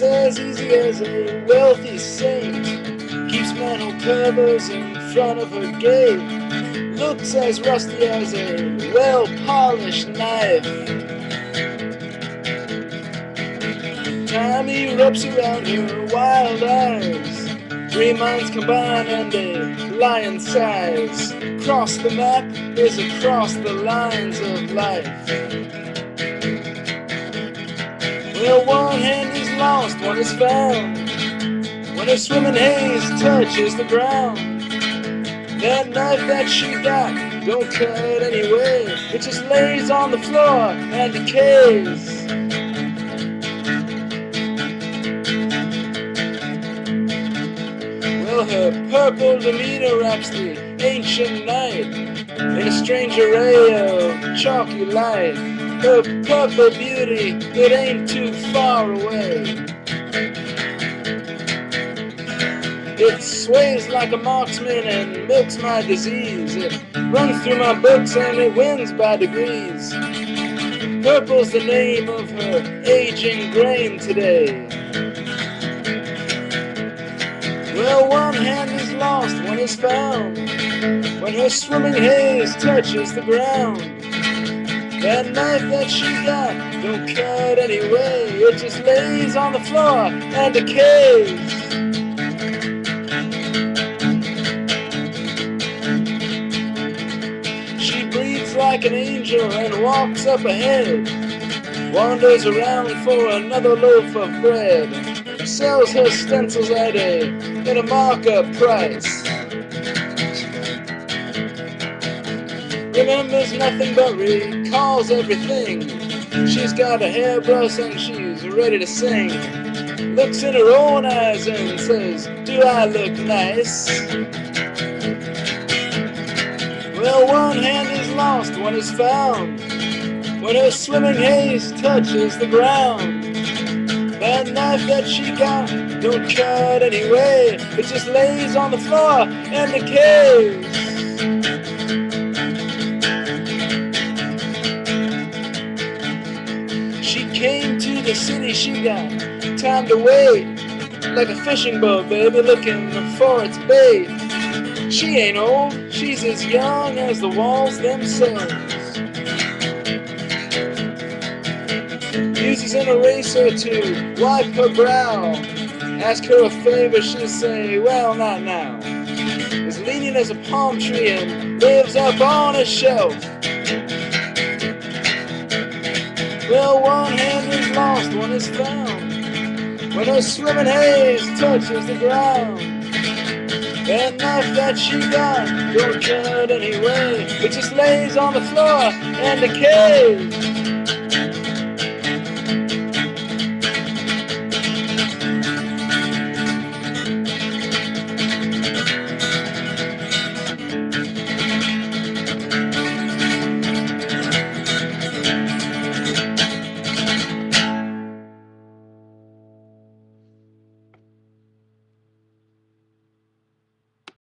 Lives as easy as a wealthy saint, keeps manhole covers in front of her gate, looks as rusty as a well-polished knife. Time erupts around her wild eyes, 3 minds combine and a lion size. Across the map is across the lines of life. Well, one hand is lost, one is found, when her swimming haze touches the ground. That knife that she got don't cut anyway, it just lays on the floor and decays. Well, her purple demeanor wraps the ancient night in a strange array of chalky light. Her purple beauty, it ain't too far away. It sways like a marksman and milks my disease. It runs through my books and it wins by degrees. Purple's the name of her aging grain today. Well, one hand is lost, one is found, when her swimming haze touches the ground. That knife that she got don't cut anyway, it just lays on the floor and decays. She breathes like an angel and walks up ahead, wanders around for another loaf of bread, sells her stencils at a markup price. Remembers nothing but recalls everything. She's got a hairbrush and she's ready to sing. Looks in her own eyes and says, do I look nice? Well, one hand is lost, one is found, when her swimming haze touches the ground. That knife that she got don't cut anyway, it just lays on the floor and decays. She came to the city, she got time to wait, like a fishing boat, baby, looking for its bait. She ain't old, she's as young as the walls themselves. Uses an eraser to wipe her brow. Ask her a favor, she'll say, well, not now. As lenient as a palm tree and lives up on a shelf. Well, one hand is lost, one is found, when her swimming haze touches the ground. That knife that she got don't cut anyway, it just lays on the floor and decays.